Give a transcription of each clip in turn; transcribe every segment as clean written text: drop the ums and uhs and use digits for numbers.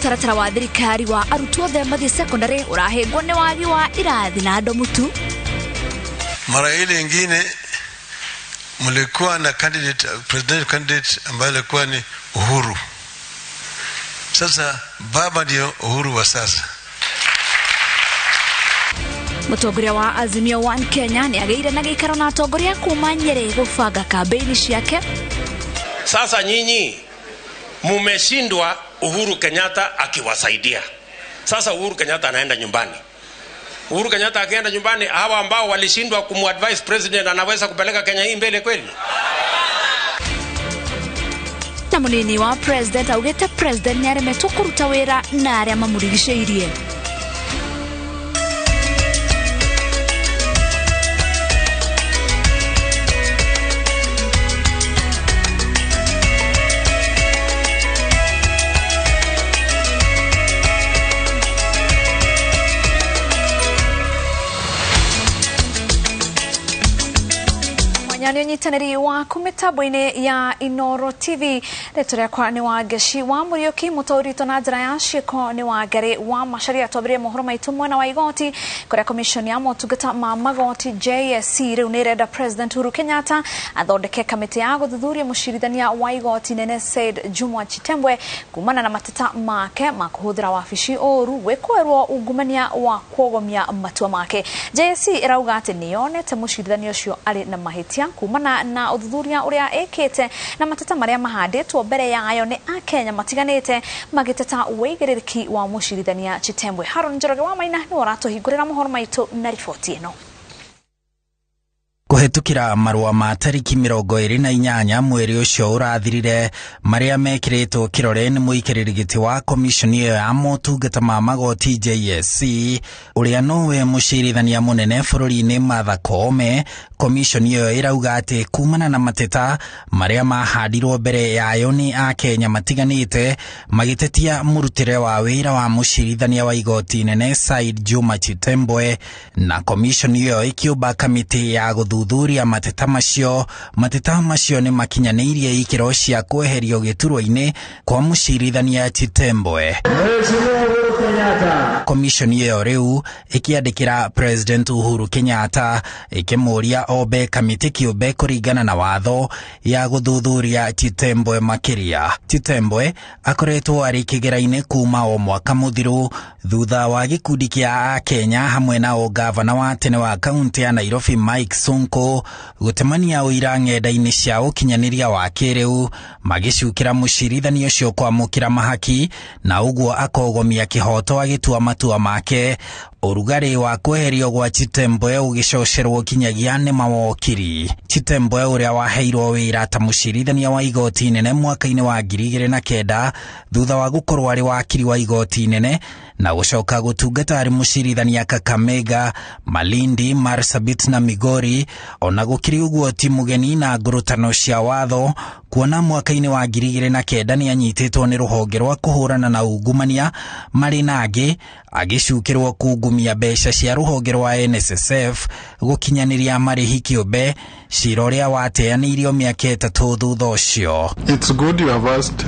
mutaratara wa thirikari wa arutwo themathi secondary urahengwo ni wagi wa irathi na ndo mutu. Mara ile nyingine mlikuwa na president candidate ambaye alikuwa ni Uhuru. Sasa baba ndio Uhuru wa sasa. Mutongoria wa Azimio One Kenya ni ageire na gikaro na atongoria kuma Nyeri gubanga kampeni ciake. Sasa nyinyi mumeshindwa Uhuru Kenyatta akiwasaidia. Sasa Uhuru Kenyatta anaenda nyumbani. Uhuru Kenyatta akienda nyumbani, hawa ambao walishindwa kumadvise president anaweza kupeleka Kenya hii mbele kweli? Na munini wa president augete president nyaremetwo kuruta wira na aria mamurigiceirie. Nyani nyitaneri wa kumitaboine ya Inoro TV letora kwa ni wa Geshi wa Murioki mutorito na njira ya cieko ni wa Ngari wa Macharia tobire mohoro maitu mwena wa igoti kuria commission ya motungata ma magoti JSC riu ni renda president Uhuru Kenyatta athondeke kamiti ya guthuthuria mucirithania wa igoti nene Said Juma Chitembwe kumana na mateta make makuhuthira wabici oru gwikwerwo ungumania wa kwogomia matua make. JSC irauga ati niyonete mucirithania ucio ari na mahitia kumana na uthuthuria uria ekete na mateta maria mahanditwo mbere yayo ni Akenya matiganite magiteta weigiririki wa mucirithania Chitembwe. Haron Njoroge wa Maina ni waratuhingurira mohoro maitu na riboti ino. Kuhetukira marua ma tariki 28 mweri ucio urathirire maria mekiritwo kirore ni muikiriri wa commission ya motungata ma magoti JSC uria nowe mucirithania munene bururi-ini Martha Koome. Commission iyo irauga ati kumana na mateta maria mahandirwo mbere yayo ni Akenya matiganite magitetia murutire wa wira wa mucirithania wa igoti nene Said Juma Chitembwe, na commission iyo ikiuba kamiti ya guthuthuria mateta macio ni makinyanirie ikiro cia kweherio giturwa-ini kwa mucirithania Chitembwe. Commission iyo riu ikiandikira president Uhuru Kenyatta ikimuria obe kamiti kiube kuringana na watho ya guthuthuria Chitembwe makiria. Chitembwe akoretwo ari kigera-ini kuma o mwaka muthiru thutha wa gikundi kia Akenya hamwe na gavana wa tene wa kaunti ya Nairobi Mike Sonko gutemania uira ng'enda-ini cia ukinyaniria wa kiriu magicukira mucirithania ucio kwamukira mahaki na uguo akogomia kihoto agitua matua make. Urugari wa kweherio gwa Chitembwe ugicocerwo kinyagia ni mawokiri. Chitembwe uria waheirwo wira ta mucirithania wa igoti nene mwaka-ini wa 2009 thutha wa gukorwo ari wakiri wa igoti nene na gucoka gutungata ari mucirithania Kakamega, Malindi, Marsabit na Migori, ona gukiri uguo ti mugeni na ngurutano cia watho kuona mwaka-ini wa 2009 ni anyititwo ni ruhonge rwa kuhurana na ungumania mari nangi agicukirwo kungumia mbeca cia ruhonge rwa NSSF gukinyaniria marihi kiumbe cira uria wateanirio miaka 3 thutha ucio. It's good you have asked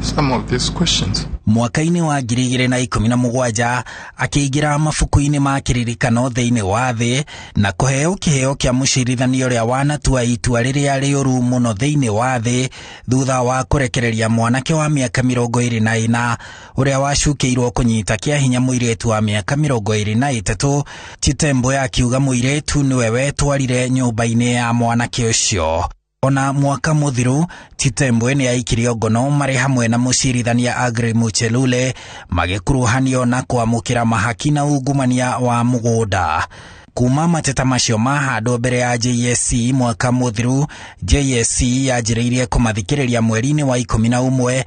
some of these questions. Mwaka-ini wa 2017 akiingira mafuku-ini ma kiririkano thiini wa thi na kuheo kiheo kia mucirithania uria wanatua itua riria riuru muno thiini wa thi thutha wa kurekereria mwanake wa miaka 24 uria wacukiirwo kunyita kia hinya muiretu wa miaka 23. Chitembwe akiuga muiretu niwe wetwarire nyumba-ini ya mwanake ucio. Ona mwaka muthiru Chitembwe ni aikirio ngono mari hamwe na mucirithania Aggrey Muchelule magikuruhanio na kwamukira mahaki na ungumania wa mugunda. Kuma mateta macio mahandwo mbere ya JSC mwaka muthiru, JSC yanjiriirie kumathikiriria mweri-ini wa 11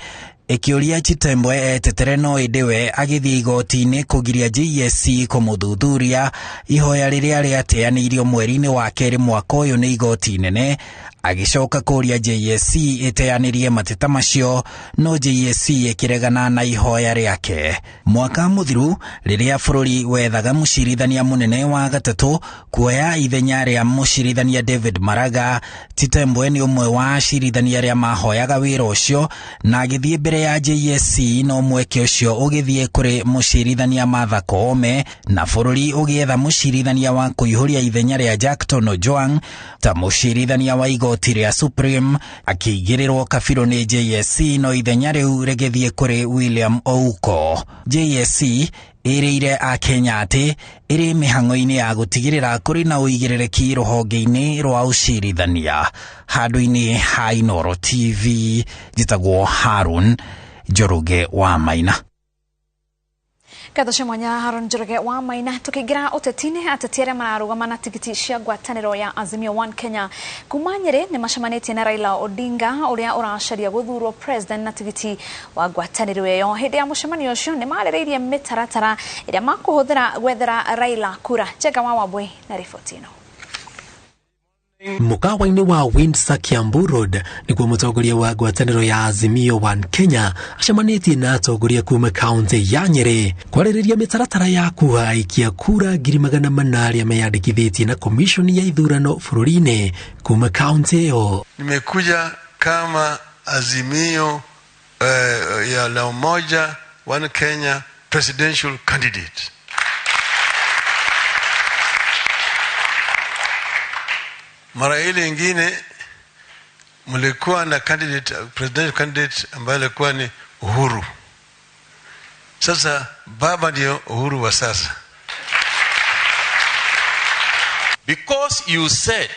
ikiuria Chitembwe etetere no indiwe agithii igoti-ini kugiria JSC kumuthuthuria ihoya riria riateanirio mweri-ini wa 2 mwaka uyu ni igoti nene agicoka kuria JSC iteanirie mateta macio, no JSC ikiregana na ihoya riake. Mwaka muthiru riria bururi wethaga mucirithania munene wa gatatu kuoya ithenya ria mucirithania David Maraga, Titembwe ni umwe wa acirithania ria mahoyaga wira ucio, na agithie mbere ya JSC no mweke ucio ugithie kuri mucirithania Martha Koome, na bururi ugietha mucirithania wa kuihuria ithenya ria Jackton Ojwang ta mucirithania wa igoti ria Supreme, akigirirwo kabiro ni JSC no ithenya riu rigithie kuri William Ouko. JSC iriire a Kenya ati iri mihango-ini ya gutigirira kuri na uigirereki ruhonge-ini rwa ucirithania. Handu-ini ha Inooro TV, njitagwo Harun Njoroge wa Maina. Katho mwanya Harun Njoroge wa Maina. Tukigira utetini atetiere mararugama na tigiti cia ngwataniro ya Azimio One Kenya kuma Nyeri ni macemanĩtie na Raila Odinga uria uracaria guthurwo president na tigiti wa ngwataniro iyo. Hindi ya mucemanio ucio ni marĩrĩirie mitaratara iria makuhuthira gwethera Raila kura. Jega wa Wabwe na riboti ino. Mukawa-ini wa Windsor Kiambu Road nikuo mutongoria wa ngwataniro ya Azimio One Kenya acemanitie na atongoria kuma kaunti ya Nyeri kwarĩrĩria mitaratara ya kuhaikia kura 800 aria meyandikithitie na komishoni ya ithurano bururi-ini kuma kaunti iyo. Nimekuja kama Azimio ya la Umoja One Kenya presidential candidate. Mara ile ingine mlikuwa na presidential candidate ambaye alikuwa ni Uhuru. Sasa baba ndio Uhuru wa sasa. Because you said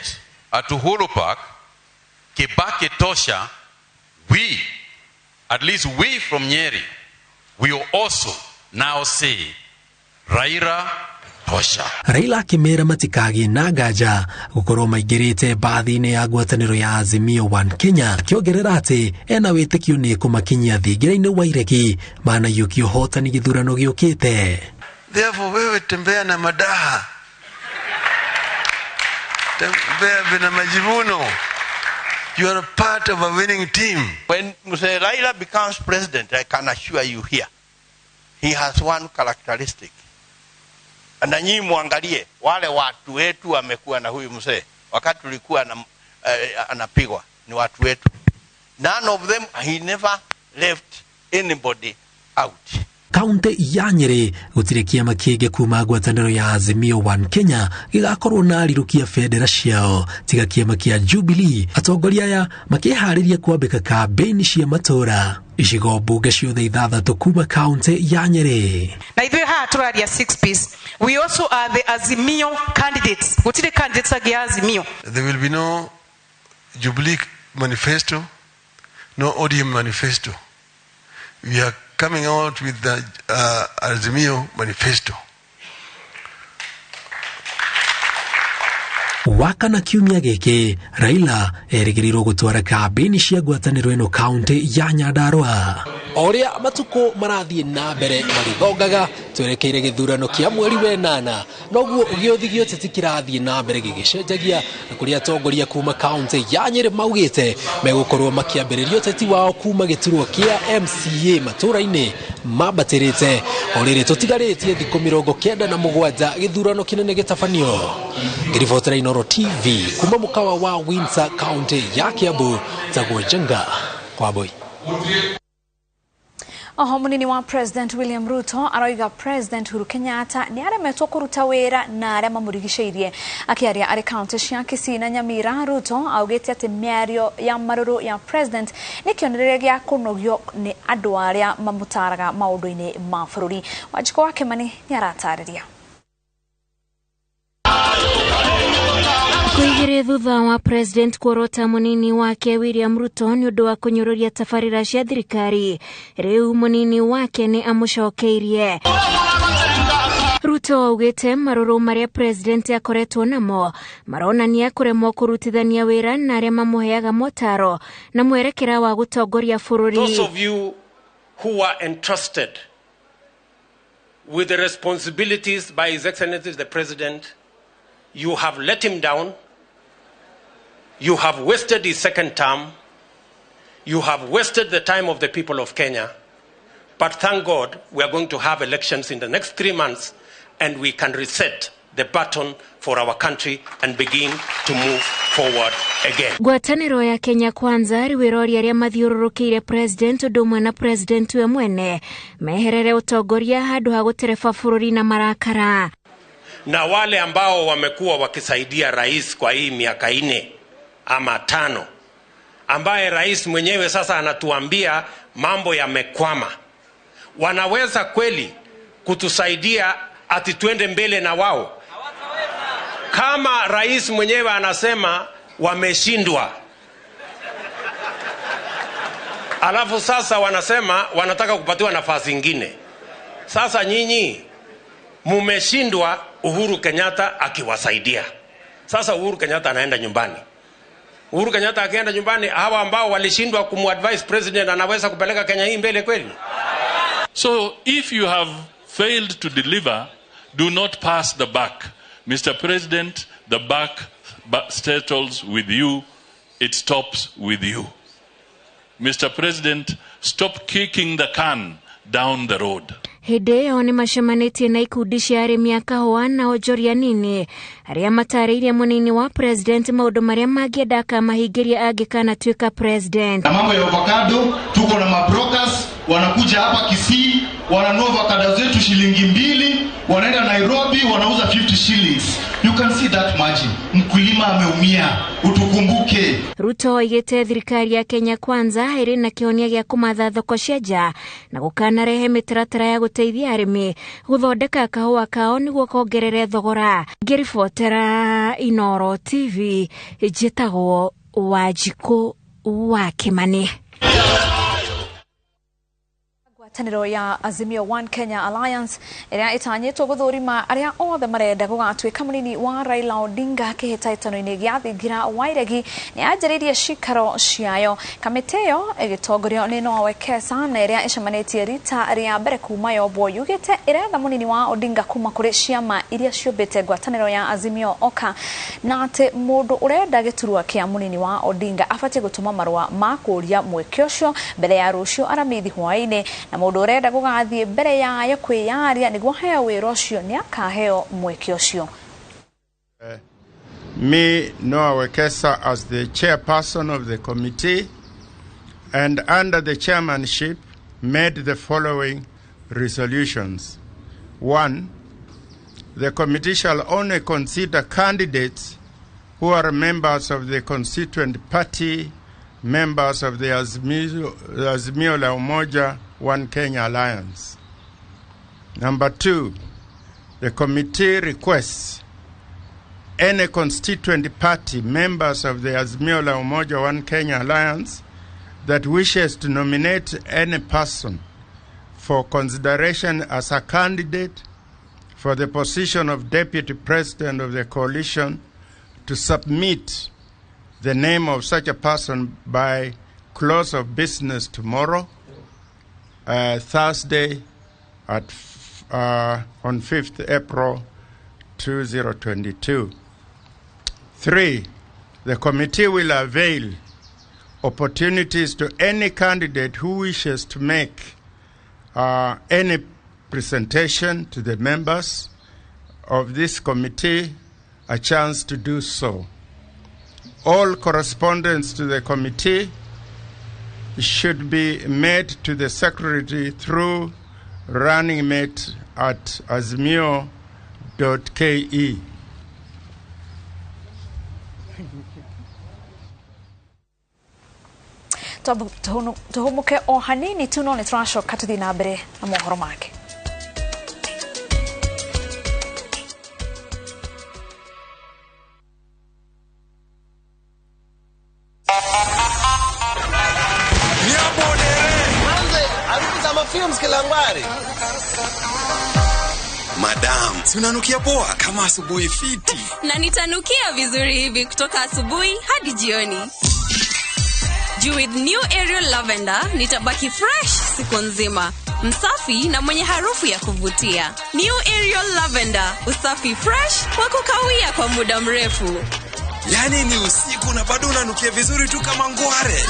at Uhuru Park, Kibaki tosha, we, at least we from Nyeri, we will also now say Raila tosha. Raila akimera matikagi na ngaja gukorwo maingirite bathi-ini ya ngwataniro ya Azimio One Kenya, akiongerera ati ena witikio ni kumakinyia thingira-ini wa iregi maana yukio hotani githurano giukite. Therefore wewe tembea na madaha, tembea bila majivuno. You are a part of a winning team. When Mr. Raila becomes president, I can assure you here, he has one characteristic. Na nyinyi muangalie wale watu wetu wamekuwa na huyu mzee wakati tulikuwa anapigwa ni watu wetu. None of them, he never left anybody out. Kaunti ya Nyeri gutire kiama kingi kuma ngwataniro ya Azimio One Kenya gigakorwo na rirukia federa ciao tiga kiama kia Jubilee. Atongoria aya makihariria kwambika kampeni cia matora icigo mbunge ciothe ithathatu kuma kaunti ya Nyeri. Na ithuĩ haha tũraria 6 piece. We also are the Azimio candidates. Gutire candidates agi Azimio. There will be no Jubilee manifesto, no ODM manifesto. We are coming out with the Azimio manifesto. Wakana kiumia giki Raila erigirirwo gutwara kampeni cia ngwataniro ino kaunti ya Nyandarua. Oria matuko marathie na mbere magithongaga twerekeire githurano kia mweri wa 8 noguo giothigio titikirathie na mbere gigicenjagia na kuria atongoria kuma kaunti ya Nyeri maugite megukorwo makiambiririo teti wao kuma giturwo kia MCA matura-ini mabatirite orire tutigaritie thikũ 97 githurano kinene gitafanio. Ngiribotera Inooro TV kuma mukawa wa Windsor County ya Kiambu, Tagwo Jenga kwa boy. Munini wa President William Ruto aroiga President Uhuru Kenyatta ni aremetwo kuruta wira na aria mamurigiceirie. Akiaria ari county cia Kisii na Nyamira, Ruto augite ati miario ya maruru ya President ni kionereria gia kunogio ni andu aria mamutaraga maundu-ini ma bururi. Wajiko wake mani ni aratariria. Kuigire thutha wa President kuorota munini wake William Ruto ni undu wa kunyururia tafarira cia thirikari, riu munini wake ni amucokeirie. Ruto augite maruru maria President akoretwo namo maronania kuremwo kurutithania wira na aria mamuheaga motaro na mwerekera wa gutongoria bururi. Those of you who are entrusted with the responsibilities by His Excellency the President, you have let him down. You have wasted his second term. You have wasted the time of the people of Kenya. But thank God we are going to have elections in the next 3 months and we can reset the button for our country and begin to move forward again. Ngwatanĩro ya Kenya Kwanza riwiroria ria mathiũrũrũkĩire president ndumwe na president we mwene meherere utongoria handu ha gũtereba bũrũri na marakara. Na wale ambao wamekuwa wakisaidia rais kwa hii miaka 4 ama 5 ambaye rais mwenyewe sasa anatuambia mambo yamekwama, wanaweza kweli kutusaidia ati tuende mbele na wao? Kama rais mwenyewe anasema wameshindwa, alafu sasa wanasema wanataka kupatiwa nafasi nyingine. Sasa nyinyi mumeshindwa, Uhuru Kenyatta akiwasaidia. Sasa Uhuru Kenyatta anaenda nyumbani. Uhuru Kenyatta akienda nyumbani, hawa ambao walishindwa kumadvise president anaweza kupeleka Kenya hii mbele kweli? So if you have failed to deliver, do not pass the buck. Mr. President, the buck settles with you. It stops with you. Mr. President, stop kicking the can down the road. Hĩndĩ ĩyo nĩ macemanĩtie na ikundi cia arĩmi a kahũa na onjoria nini arĩa matarĩirie mũnini wa president maũndũ marĩa mangĩenda akamahingĩria angĩkanatuĩka president. Na mambo ya avocado, tuko na mabrokers wanakuja hapa Kisii, wananunua avocado zetu shilingi 2, wanaenda Nairobi wanauza 50 shillings. You can see that margin. Mkulima ameumia, utukumbuke. Ruto oigĩte thirikari ya Kenya Kwanza ĩrĩ na kĩhonia gĩa kũmatha thoko cia nja na gũkanarehe mĩtaratara ya gũteithia arĩmi gũthondeka kahũa kao nĩguo kongerere thogora. Ngĩribotera Inoro TV, njĩtagwo Wanjikũ wa Kimani. Ngwatanĩro ya Azimio One Kenya Alliance ĩrĩa ĩtanyĩtwo gũthũrima arĩa othe marenda gũgatuĩka mũnini wa Raila Odinga kĩhĩtahĩtano-inĩ gĩa thingira wa iregi nĩ yanjĩrĩirie cikaro ciayo. Kamĩtĩ ĩyo ĩgĩtongorio nĩ Noah Wekesa na ĩrĩa ĩcemanĩtie rita rĩa mbere kuma yombwo yugĩte ĩretha mũnini wa Odinga kuma kũrĩ ciama iria ciũmbĩte ngwatanĩro ya Azimio Oka na atĩ mũndũ ũrenda gĩturwa kĩa mũnini wa Odinga abatiĩ gũtũma marũa ma kũũria mweke ũcio mbere ya rũciũ aramithi hwaĩ-inĩ, na mũndũ ũrenda gũgathiĩ mbere yayo kwĩyaria nĩguo heo wĩra ũcio nĩ akaheo mweke ũcio. Me, Noah Wekesa, as the chairperson of the committee and under the chairmanship made the following resolutions. 1. The committee shall only consider candidates who are members of the constituent party, members of the Azimio la Umoja One Kenya Alliance. Number 2, the committee requests any constituent party, members of the Azimio la Umoja One Kenya Alliance, that wishes to nominate any person for consideration as a candidate for the position of Deputy President of the coalition to submit the name of such a person by close of business tomorrow, Thursday on 5th April 2022. 3, the committee will avail opportunities to any candidate who wishes to make any presentation to the members of this committee a chance to do so. All correspondence to the committee should be made to the secretary through running mate at azimio.ke. Tuhumuke o hanini tu no nĩ tũracoka tũthiĩ na mbere na mohoro make. Madam, si unanukia poa kama asubuhi fiti. Na nitanukia vizuri hivi kutoka asubuhi hadi jioni. With new Ariel Lavender, nitabaki fresh siku nzima, msafi na mwenye harufu ya kuvutia. New Ariel Lavender, usafi fresh wa kukawia kwa muda mrefu. Yani ni usiku na bado unanukia vizuri tu kama ngware.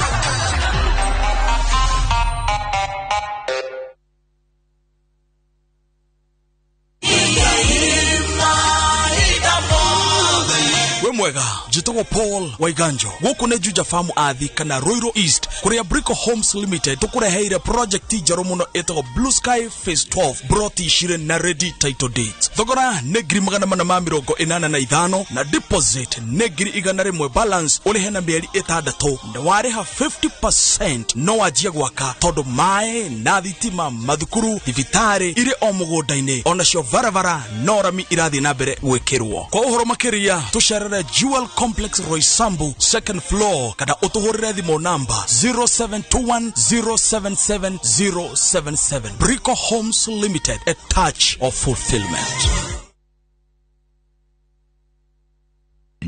Mwega jitogo Paul Waiganjo guku ne juja famu athi kana Roiro East kuria Brico Homes Limited tukureheire project jaro muno etago Blue Sky Phase 12 broti shire na ready title date thogora ne giri magana mana ma mirongo inana na ithano na deposit ne giri igana rimwe balance uri hena mieri itandatu nda wariha 50% no wajia gwaka todo mae na thitima mathukuru thibitari ire o mugundaine ona cio varavara no rami irathi na mbere gwikirwo kwa uhoro makiria tusharere Jewel Complex Roysambu second floor kada utuhurire thimo number 0721077077 Brico Homes Limited, a touch of fulfillment.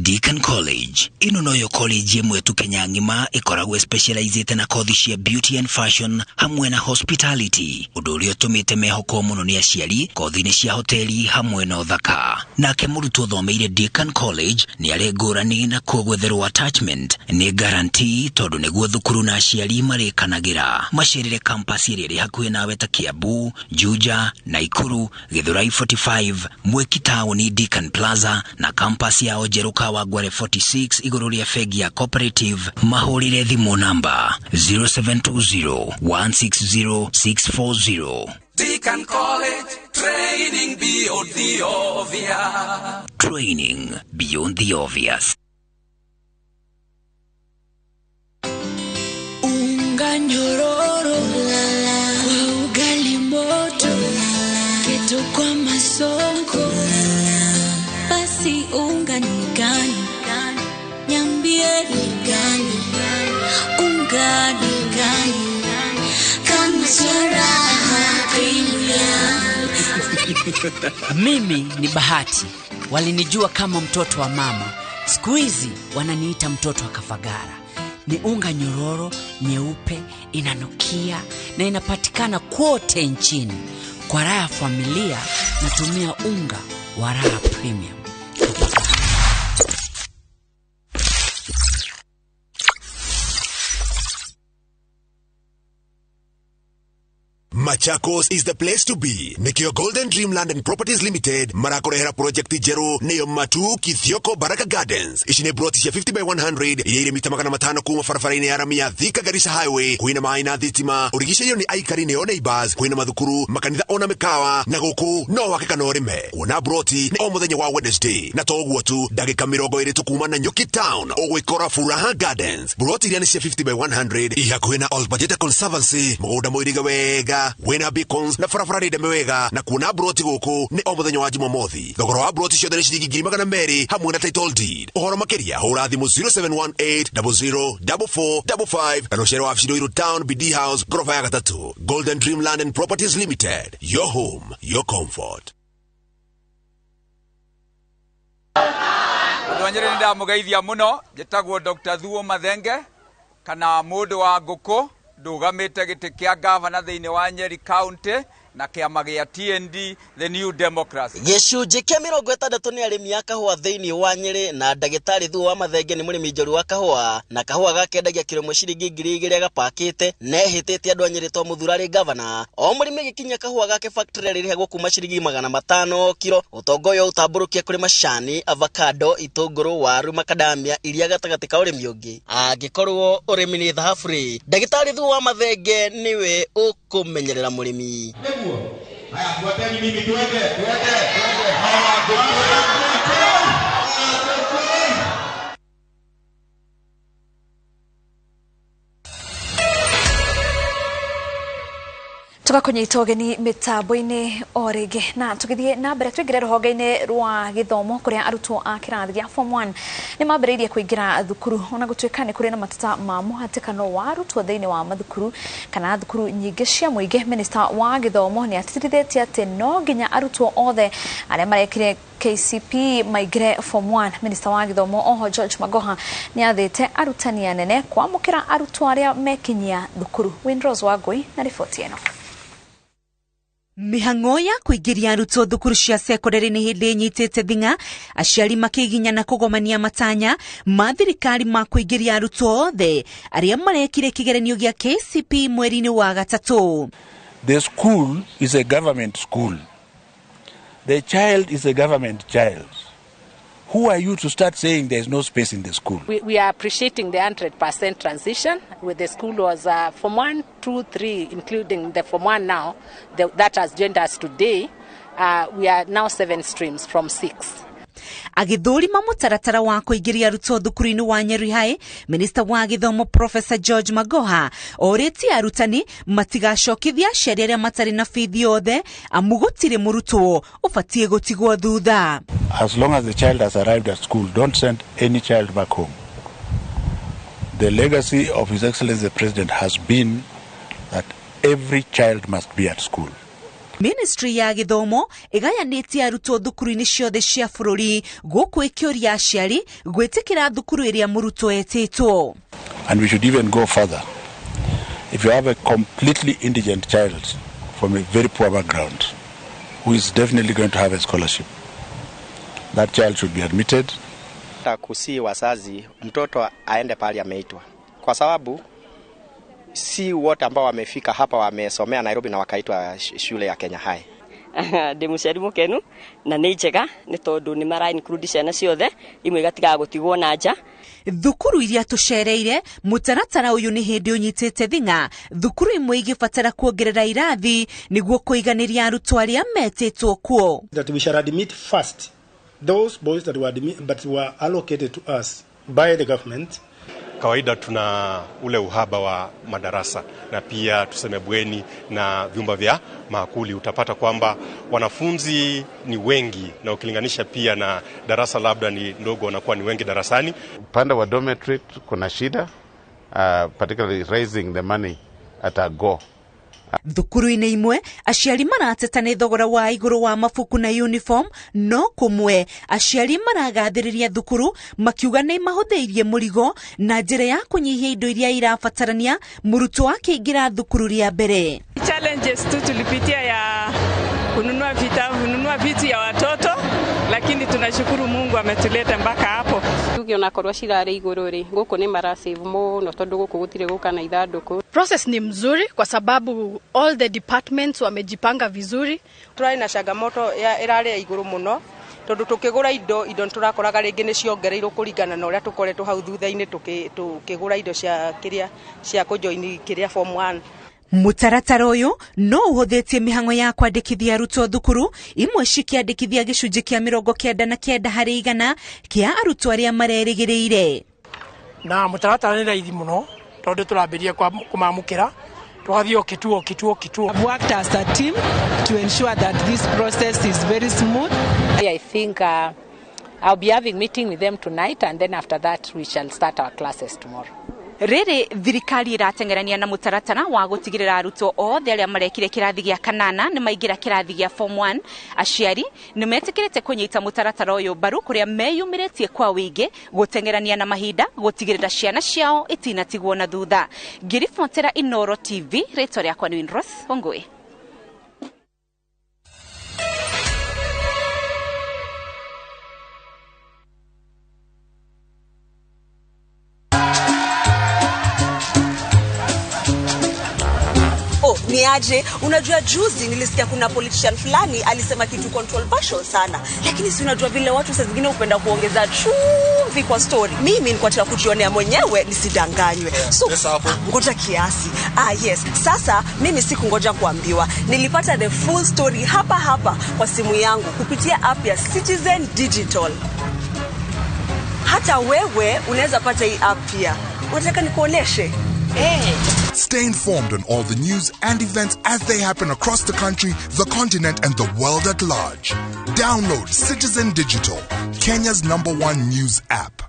Deakin College ino noyo college yemwetu Kenya ngima ikoragwe specialized na kothi cia beauty and fashion hamwe na hospitality udurio tumite mehoko muno ni aciari kothi ni cia hoteli hamwe na uthaka nake murutu thomeire Deakin College ni aregorani na kugwetherwo attachment ni guarantee tondu niguo thukuru na aciari marikanagira macerere campus iri hakuhi nawe ta Kiambu, Juja, Naikuru, Githurai 45, Mweki Town, Deakin Plaza na campus ya Ojeruka Wagware 46 iguru ria fegi ya cooperative mahurire thimo number 0720160640. Deakin College, training beyond the obvious. Training beyond the obvious. Unga nyororo kwa ugali moto kitu kwa masonko basi unga ni gani nyambie ni gani unga ni gani kama suraha premium. Mimi ni Bahati, walinijua kama mtoto wa mama, siku hizi wananiita mtoto wa Kafagara. Ni unga nyororo, nyeupe, inanukia na inapatikana kote nchini. Kwa raha familia natumia unga wa Raha Premium. Machakos is the place to be. Nikio Golden Dreamland and Properties Limited marakorehera project jeru neyo Matu Kithioko Baraka Gardens ishine broti ya 50 by 100 yire mita magana matano kuma farafaraine ya Ramia Thika Garissa Highway kuina maina thitima urigisha yo ni aikari ne neighbors kuina madhukuru makanitha ona mekawa na guku no wakeka no rime kuona broti ne o muthenya wa Wednesday na toguo tu dagika mirongo iri tukuma na Nyuki Town ogwikora Furaha Gardens broti ria ni 50 by 100 ihakuina All Budget Conservancy muguda moiriga wega wena beacons na farafara de mewega na kuna broti guku ni o muthenya wa Jumamothi thogoro wa broti cio thani ciringi 200 hamwe na title deed ohoro makeria hura thimu 0718004455 na noshero wa Fishiro Town BD House gorofa ya 3 Golden Dreamland and Properties Limited, your home, your comfort. Ndwanyere nda mugeithia muno jetagwo Dr. Thuo Mathenge kana mundu wa nguku ndugamite giti kia governor thiini wa Nyeri County na kiama gia TND the New Democracy. Gicunji kia 60 ni arimi a kahua thiini wa Nyeri na ndagitari Thuo Mathenge ni murimi njoru wa kahua na kahua gake ndagia kilo mushiringi 2000 gapakite nehitite andu a Nyeri to muthurari governor o murimi gikinya kahua gake factory riri hego kuma shiringi 500 kilo utongoyo utamburukia kuri macani avocado itunguru waru macadamia iria gatagati ka urimi ungi angikorwo urimi ni thahaburi ndagitari Thuo Mathenge niwe ukumenyerera murimi. Haya, fuateni mimi tuende. Tuka kwenye itogeni mitambo-ini o ringi na tugithie na mbere twingire ruhonge-ini rwa githomo kuria arutwo a kirathi gia form 1 ni mambiriirie kuingira thukuru ona gutwika ni kuri na matata ma muhatikano wa arutwo thiini wa mathukuru kana thukuru nyingi cia muingi. Minister wa githomo ni atithithetie ati no nginya arutwo othe aria marekire KCP maigire form 1. Minister wa githomo oho George Magoha ni athite arutani anene kwamukira arutwo aria mekinyia thukuru. Windrose Wagui na ripoti eno. Mihang'o ya kuingiria arutwo thukuru cia secondary ni hindi nyitite thinga, aciari makiginya na kugomania matanya ma thirikari ma kuingiria arutwo othe aria marekire kigeranio gia KCPE mweri-ini wa gatatu. The school is a government school. The child is a government child. Who are you to start saying there is no space in the school? We are appreciating the 100% transition with the school was Form 1, 2, 3, including the Form 1 now, that has joined us today. We are now 7 streams from 6. Agithurima mutaratara wa kuingiria arutwo thukuru-ini wa Nyeri High, Minister wa Githomo Professor George Magoha oreti arutani matigacokithia aciari aria matari na bithi yothe amu gutire murutwo ubatie gutigwo thutha. As long as the child has arrived at school, don't send any child back home. The legacy of His Excellency the President has been that every child must be at school. Ministry ya Githomo igayanitie arutwo thukuru-ini ciothe cia bururi guku ikioria aciari gwitikira thukuru iria murutwo etitwo. And we should even go further. If you have a completely indigent child from a very poor background who is definitely going to have a scholarship, that child should be admitted. Takusi wazazi mtoto aende pale ameitwa, kwa sababu si wote ambao wamefika hapa wamesomea Nairobi na wakaitwa shule ya Kenya High. Demuciari mukenu na ni njega ni tondu ni marai include na ciothe imwe gatiga gutigwo na nja. Thukuru iria tucereire mutaratara uyu ni hindi unyitite thinga, thukuru imwe igibatara kuongerera irathi niguo kuiganiria arutwo aria metitwo kuo. That we shall admit first those boys that were allocated to us by the government. Kawaida tuna ule uhaba wa madarasa na pia tuseme bweni na vyumba vya maakuli. Utapata kwamba wanafunzi ni wengi na ukilinganisha pia na darasa labda ni ndogo, wanakuwa ni wengi darasani. Upande wa dormitory kuna shida, particularly raising the money at a go. Thukuru-ini imwe aciari marateta ni thogora wa iguru wa mabuku na uniform, no kumwe aciari maragathiriria thukuru makiuga ni mahutheirie murigo na njira ya kunyihia indo iria irabatarania murutwo akiingira thukuru ria mbere. Challenges tu tulipitia ya kununua vitu ya watoto, lakini tunashukuru Mungu ametuleta mpaka hapo. Tugiona korwa cirare iguru ri guku ni marasave muno tondu guku gutire guka na ithanduku. Process ni mzuri kwa sababu all the departments wamejipanga vizuri. Turai na changamoto ya irare ya iguru muno tondu tukigura indo turakoraga ringi ni ciongereirwo kuringana na uria tukoretwo hau thutha-ini tukigura indo cia kujoin kiria form 1. Mutaratara uyu no uhuthitie mihang'o ya kwandikithia arutwo thukuru, imwe cikiandikithia gicunji kia 99 hari 100 kia arutwo aria marerigiriire. Na mutaratara ni raithi muno tondu turambiria kumamukira twathio kituo. I've worked as a team to ensure that this process is very smooth. I think I'll be having meeting with them tonight, and then after that we shall start our classes tomorrow. Riri thirikari iratengerania na mutaratara wa gutigirira arutwo othe aria marekire kirathi gia 8 ni maingira kirathi gia form 1. Aciari ni metikirite kunyita mutaratara uyu baru kuria meyumiritie kwa wingi gutengerania na mahinda gutigirira ciana ciao itinatigwo na thutha. Ngiribotera Inoro TV, rĩtwa rĩakwa nĩ Ross Ongwe. Ni aje, unajua juzi nilisikia kuna politician fulani alisema kitu controversial sana, lakini si unajua vile watu saa zingine upenda kuongeza chumvi kwa story. Mimi nilikuwa nataka kujionea mwenyewe nisidanganywe. So ngoja kiasi. Yes, sasa mimi sikungoja kuambiwa. Nilipata the full story hapa kwa simu yangu kupitia app ya Citizen Digital. Hata wewe unaweza pata hii app pia. Unataka nikuoneshe? Stay informed on all the news and events as they happen across the country, the continent, and the world at large. Download Citizen Digital, Kenya's #1 news app.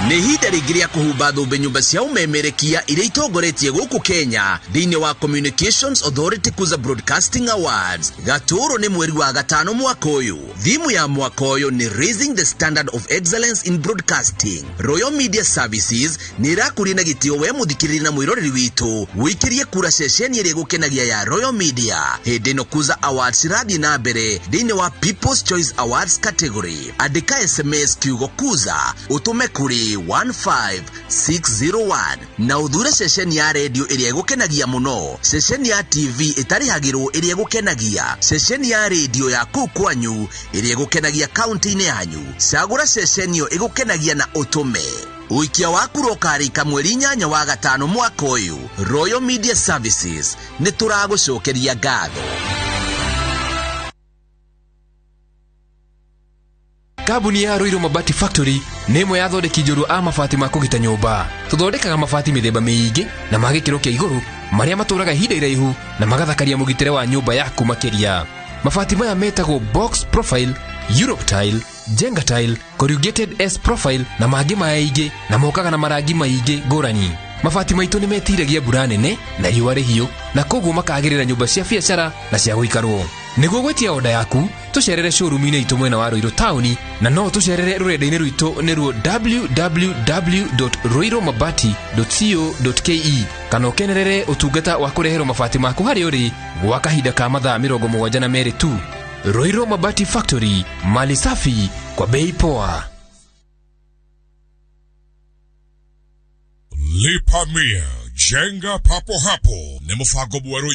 nĩ ihinda rĩngĩ rĩa kũhumba thũmbĩ nyũmba cia ũmemerekia iria itongoretie gũkũ Kenya thĩinĩ wa Communications Authority Kuza Broadcasting Awards. Gatũrũ nĩ mweri wa gatano mwaka ũyũ. Thimu ya mwaka ũyũ nĩ Raising the Standard of Excellence in Broadcasting. Royal Media Services nĩ ĩrakũria na gĩtĩo we mũthikĩrĩria na mwĩroreri witũ wĩkĩrie kura ceceni ĩrĩa gũkenagia ya Royal Media. Hĩndĩ ĩno Kuza Awards irathiĩ na mbere thĩinĩ wa People's Choice Awards category. Andĩka SMS kiugo Kuza ũtũme kũrĩ 15601 na uthure ceceni ya radio ĩrĩa ĩgũkenagia mũno, ceceni ya TV ĩtarĩhagĩrwo ĩrĩa ĩgũkenagia, ceceni ya radio ya kũu kwanyu ĩrĩa ĩgũkenagia kaunti-inĩ yanyu. Cagũra ceceni ĩyo ĩgũkenagia na ũtũme. Ũikia waku rokarĩka mweri 8 wa gatano mwaka ũyũ. Royal Media Services nĩ tũragũcokeria ngatho. Kambuni ya Ruiru Mabati Factory nĩ ĩmwe ya thondeki njũru a mabati ma kũgita nyũmba. Tũthondekaga mabati mĩthemba mĩingĩ na ma gĩkĩro kĩa igũrũ marĩa matũraga ihinda iraihu na magathakaria mũgitĩre wa nyũmba yaku makĩria. Mabati maya metagwo box profile, Europe tile, Jenga tile, corrugated S profile na mangĩ maingĩ na mokaga na marangi maingĩ ngũrani. Mabati maitũ nĩ metiragia mbura nene na riũa rĩhiũ na koguo makagĩrĩra nyũmba cia biacara na cia gũikarwo. Nĩguo gwetia oda yaku, tũcerere showroom-inĩ itũ mwena wa Ruiru Town na no tũcerere rũrenda-inĩ rwitũ nĩruo www.ruirumabati.co.ke kana ũkenerere ũtungata wa kũreherwo mabati maku harĩ ũrĩ gwa kahinda ka mathaa 72 tu. Ruiru Mabati Factory, mali safi kwa bei poa. Lipa Mia, Jenga Papo Hapo, ni mpango mwerũ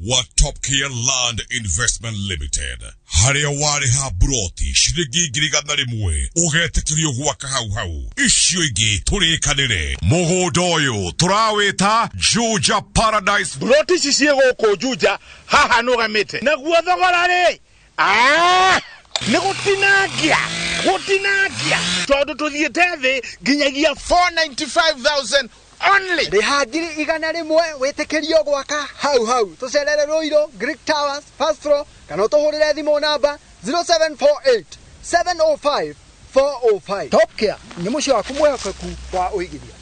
wa Top Care Land Investment Limited. Harĩa warĩha buroti ciringi 100 ũgetĩkĩrio gwaka hau. Icio ingĩ tũrĩkanĩre. Mũgũnda ũyũ tũrawĩta Juja Paradise. Buroti ici ciĩ gũkũ Juja haha nũgamĩte. Naguo thogora rĩ? Nĩ gũtinangia tondũ tũthiĩte thĩ nginyagia 495,000 only. Rĩhangiri 100 wĩtĩkĩrio gwaka hau. Tũcerere Ruiru, Greek Towers, First Floor, kana ũtũhũrĩre thimũ namba 0748 705 405. Top Care nĩ mũciĩ waku mwĩhokeku wa ũigithia.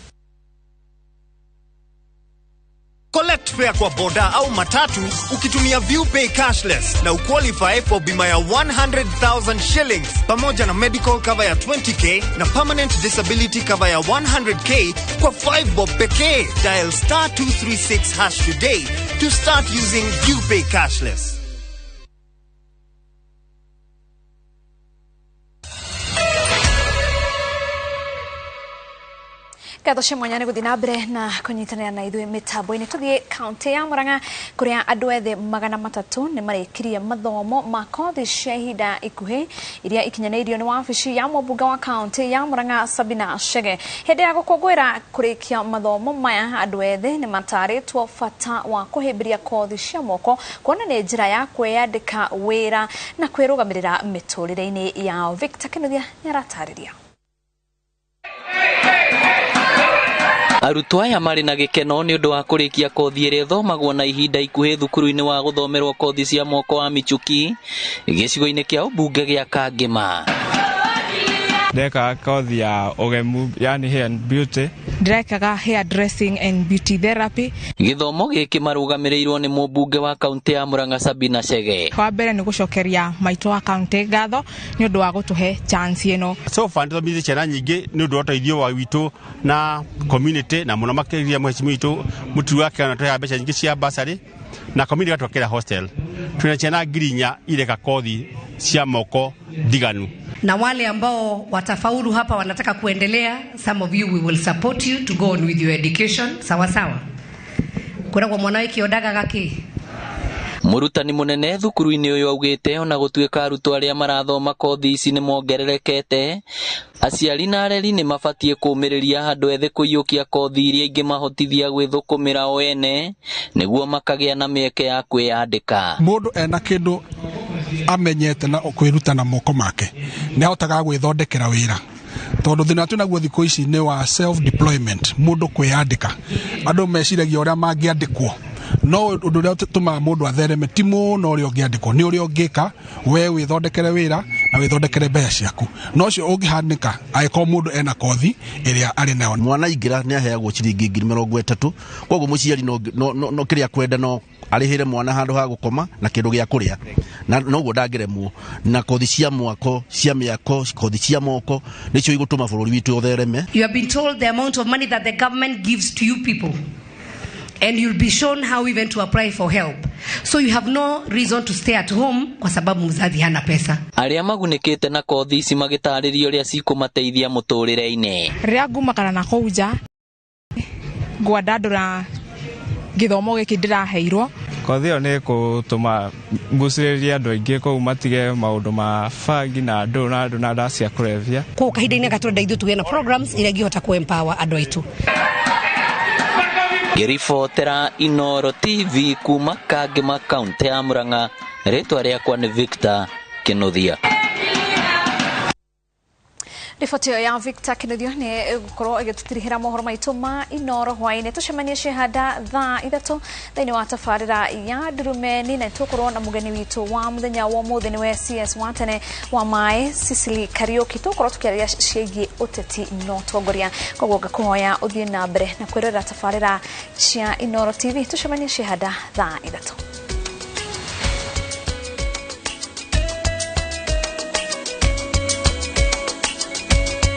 Collect fare kwa boda au matatu ukitumia ViewPay cashless na uqualify for bima ya 100,000 shillings pamoja na medical cover ya 20k na permanent disability cover ya 100k kwa 5 bob pekee. Dial *236# today to start using ViewPay cashless. Gatho cia mwanya nĩ gũthiĩ na mbere na kũnyitanĩra na ithuĩ mĩtambo-inĩ. Tũthiĩ kaunti ya Murang'a kũrĩa andũ ethĩ 300 nĩ marĩkirie mathomo ma kothi cia ihinda ikuhĩ iria ikinyanĩirio nĩ wabici ya mũmbunge wa kaunti ya Murang'a Sabina Chege. Hĩndĩ ya gũkũngũĩra kũrĩkia mathomo maya, andũ ethĩ nĩ matarĩtwo bata wa kũhĩmbĩria kothi cia moko, kuona nĩ njĩra ya kwĩyandĩka wĩra na kwĩrũgamĩrĩra mĩtũrĩre-inĩ yao. Victor Kinuthia nĩ aratarĩria. Arutwo aya marĩ na gĩkeno nĩ ũndũ wa kũrĩkia kothi ĩrĩa ĩthomagwo na ihinda ikuhĩ thukuru-inĩ wa gũthomerwo kothi cia moko wa Michuki gĩcigo-inĩ kĩa ũmbunge gĩa Kangema. Ndeka kothi ya ũgemu, yani hair and beauty. Ndĩrekaga hair dressing and beauty therapy. Gĩthomo gĩkĩ marũgamĩrĩirwo nĩ mũmbunge wa kaunti ya Murang'a Sabina Chege. Kwa mbere nĩ gũcokeria maitũ wa kaunti ngatho nĩ ũndũ wa gũtũhe chance ĩno. So far ndĩthomithĩtie ciana nyingĩ nĩ ũndũ wa ũteithio wa witũ na community na mũno makĩria mheshimiwa witũ mũtu wake anatoa mbeca nyingĩ cia bursary na community gatwakĩra hostel. Tuna ciana ngirinya ireka kothi cia moko ndiganu. Na wale ambao watafaulu hapa wanataka kuendelea, some of you we will support you to go on with your education. Sawa. Kuna kwa mwanawe kiodaga gaki. Mũrutani mũnene thukuru-inĩ ũyũ augĩte ona gũtuĩka arutwo arĩa marathoma kothi ici nĩ mongererekete, aciari na areri nĩ mabatie kũmĩrĩria andũ ethĩ kũiyũkia kothi iria ingĩmahotithia gwĩthũkũmĩra o ene nĩguo makagĩa na mĩeke ya kwĩyandĩka. Mũndũ ena kĩndũ amenyete na kwĩruta na moko make nĩ ahotaga gwĩthondekera wĩra, tondũ thĩna twĩ naguo thikũ ici nĩ wa self deployment, mũndũ kwĩyandĩka. Andũ meciragia ũrĩa mangĩandĩkwo, no ũndũ ũrĩa ũtũmaga mũndũ athereme ti mũno ũrĩa ũngĩandĩkwo, nĩ ũrĩa ũngĩka we wĩthondekere wĩra na withondekere mbeca ciaku no cio ungihanika aiko mundu ena kothi iria ari nayo mwana ingira ni aheagwo ciringi 30,000 koguo muciari no kiria kwenda no arihire mwana handu ha gukoma na kindu gia kuria na noguo ndangiremwo na kothi cia mwako cia miako kothi cia moko nicio igutuma bururi witu uthereme. You have been told the amount of money that the government gives to you people, and you'll be shown how even to apply for help. So you have no reason to stay at home kwa sababu mzazi hana pesa. Aria magunikite na kothi ici magitaririo ria cikumateithia muturire-ini. Ria ngumakana na kouja ngwadandura githomo giki ndiraheirwo. Kothi yo ni gutuma nguciriria andu aingi kou matige maundu ma bangi na andu na ndawa cia kurevia. Kwa kahinda-ini gaturenda ithu tugena programs iria ingihota ku empower andu aitu. Ngiribotera Inoro TV kuma Kagema kaunti ya Murang'a, ritwa riakwa ni Victor Kinuthia. Riboti ya Victor Kinuthia ni gukorwo igitutirihira mohoro maitu ma Inoro hwaini tucemanie cihanda thaa 3 thiini wa tabarira ya Ndurumeni na tukorwo na mugeni witu wa muthenya wa umuthi niwe CS wa tene wa mai Sicily Kariuki tukorwo tukiaria ciĩgie uteti no tongoria koguo ngakuhoya uthie na mbere na kwirira tabarira cia Inoro TV tucemanie cihanda thaa 3.